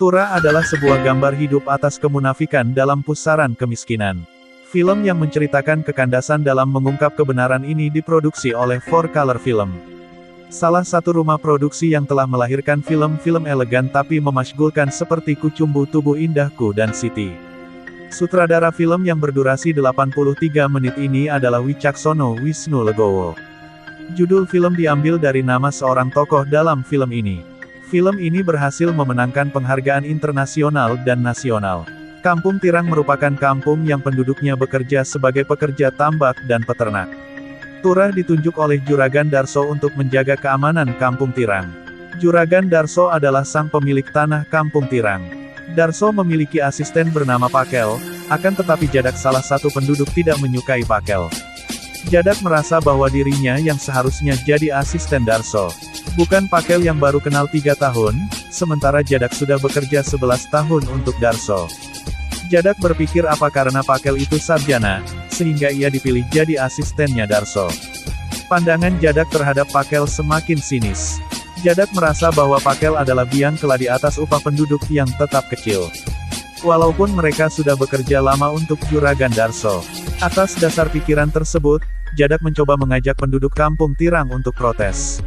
Turah adalah sebuah gambar hidup atas kemunafikan dalam pusaran kemiskinan. Film yang menceritakan kekandasan dalam mengungkap kebenaran ini diproduksi oleh 4Color Film. Salah satu rumah produksi yang telah melahirkan film-film elegan tapi memasyghulkan seperti Kucumbu Tubuh Indahku dan Siti. Sutradara film yang berdurasi 83 menit ini adalah Wicaksono Wisnu Legowo. Judul film diambil dari nama seorang tokoh dalam film ini. Film ini berhasil memenangkan penghargaan internasional dan nasional. Kampung Tirang merupakan kampung yang penduduknya bekerja sebagai pekerja tambak dan peternak. Turah ditunjuk oleh Juragan Darso untuk menjaga keamanan Kampung Tirang. Juragan Darso adalah sang pemilik tanah Kampung Tirang. Darso memiliki asisten bernama Pakel, akan tetapi Jadak salah satu penduduk tidak menyukai Pakel. Jadak merasa bahwa dirinya yang seharusnya jadi asisten Darso. Bukan Pakel yang baru kenal 3 tahun, sementara Jadak sudah bekerja 11 tahun untuk Darso. Jadak berpikir apa karena Pakel itu sarjana, sehingga ia dipilih jadi asistennya Darso. Pandangan Jadak terhadap Pakel semakin sinis. Jadak merasa bahwa Pakel adalah biang keladi atas upah penduduk yang tetap kecil. Walaupun mereka sudah bekerja lama untuk Juragan Darso. Atas dasar pikiran tersebut, Jadak mencoba mengajak penduduk Kampung Tirang untuk protes.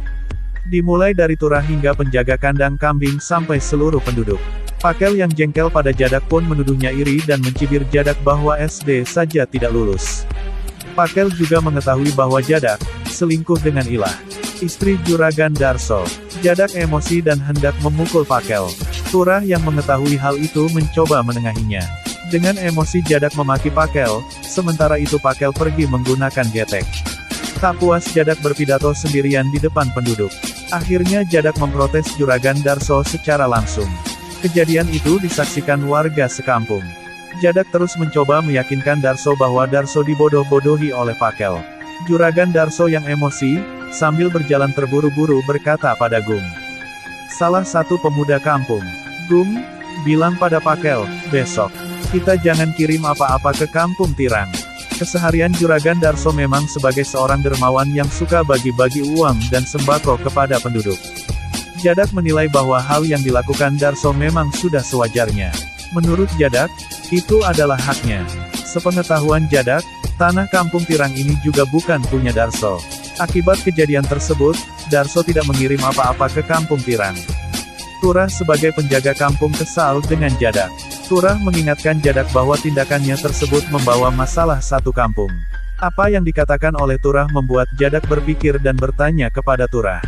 Dimulai dari Turah hingga penjaga kandang kambing sampai seluruh penduduk. Pakel yang jengkel pada Jadak pun menuduhnya iri dan mencibir Jadak bahwa SD saja tidak lulus. Pakel juga mengetahui bahwa Jadak selingkuh dengan Ilah, istri Juragan Darso. Jadak emosi dan hendak memukul Pakel. Turah yang mengetahui hal itu mencoba menengahinya. Dengan emosi Jadak memaki Pakel, sementara itu Pakel pergi menggunakan getek. Tak puas Jadak berpidato sendirian di depan penduduk. Akhirnya Jadak memprotes Juragan Darso secara langsung. Kejadian itu disaksikan warga sekampung. Jadak terus mencoba meyakinkan Darso bahwa Darso dibodoh-bodohi oleh Pakel. Juragan Darso yang emosi, sambil berjalan terburu-buru berkata pada Gung, salah satu pemuda kampung. Gung bilang pada Pakel, besok kita jangan kirim apa-apa ke Kampung Tirang. Keseharian Juragan Darso memang sebagai seorang dermawan yang suka bagi-bagi uang dan sembako kepada penduduk. Jadak menilai bahwa hal yang dilakukan Darso memang sudah sewajarnya. Menurut Jadak, itu adalah haknya. Sepengetahuan Jadak, tanah Kampung Tirang ini juga bukan punya Darso. Akibat kejadian tersebut, Darso tidak mengirim apa-apa ke Kampung Tirang. Turah sebagai penjaga kampung kesal dengan Jadak. Turah mengingatkan Jadak bahwa tindakannya tersebut membawa masalah satu kampung. Apa yang dikatakan oleh Turah membuat Jadak berpikir dan bertanya kepada Turah.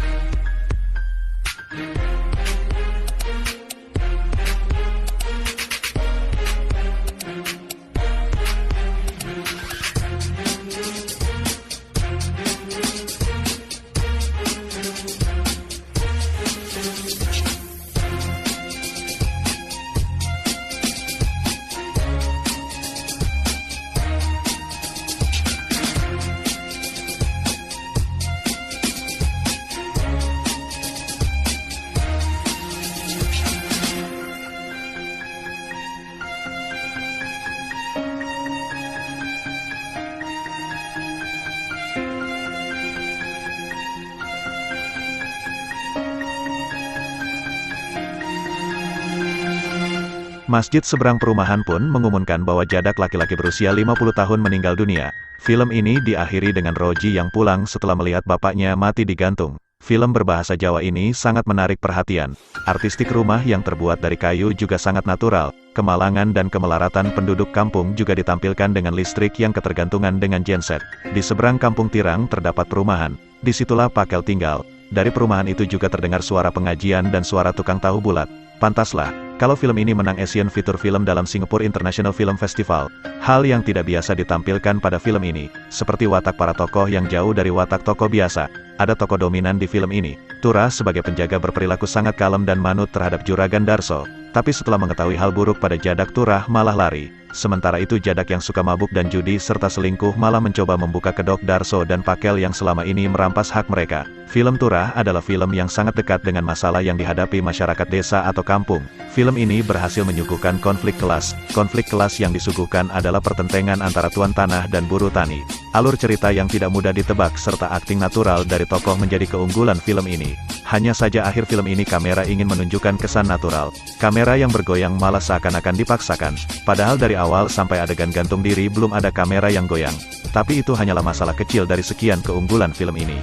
Masjid seberang perumahan pun mengumumkan bahwa Jadak laki-laki berusia 50 tahun meninggal dunia. Film ini diakhiri dengan Roji yang pulang setelah melihat bapaknya mati digantung. Film berbahasa Jawa ini sangat menarik perhatian. Artistik rumah yang terbuat dari kayu juga sangat natural. Kemalangan dan kemelaratan penduduk kampung juga ditampilkan dengan listrik yang ketergantungan dengan genset. Di seberang Kampung Tirang terdapat perumahan. Disitulah Pakel tinggal. Dari perumahan itu juga terdengar suara pengajian dan suara tukang tahu bulat. Pantaslah kalau film ini menang Asian Feature Film dalam Singapore International Film Festival. Hal yang tidak biasa ditampilkan pada film ini, seperti watak para tokoh yang jauh dari watak tokoh biasa. Ada tokoh dominan di film ini. Turah sebagai penjaga berperilaku sangat kalem dan manut terhadap Juragan Darso. Tapi setelah mengetahui hal buruk pada Jadak, Turah malah lari. Sementara itu Jadak yang suka mabuk dan judi serta selingkuh malah mencoba membuka kedok Darso dan Pakel yang selama ini merampas hak mereka. Film Turah adalah film yang sangat dekat dengan masalah yang dihadapi masyarakat desa atau kampung. Film ini berhasil menyuguhkan konflik kelas. Konflik kelas yang disuguhkan adalah pertentangan antara tuan tanah dan buruh tani. Alur cerita yang tidak mudah ditebak serta akting natural dari tokoh menjadi keunggulan film ini. Hanya saja akhir film ini kamera ingin menunjukkan kesan natural. Kamera yang bergoyang malah seakan-akan dipaksakan. Padahal dari awal sampai adegan gantung diri belum ada kamera yang goyang. Tapi itu hanyalah masalah kecil dari sekian keunggulan film ini.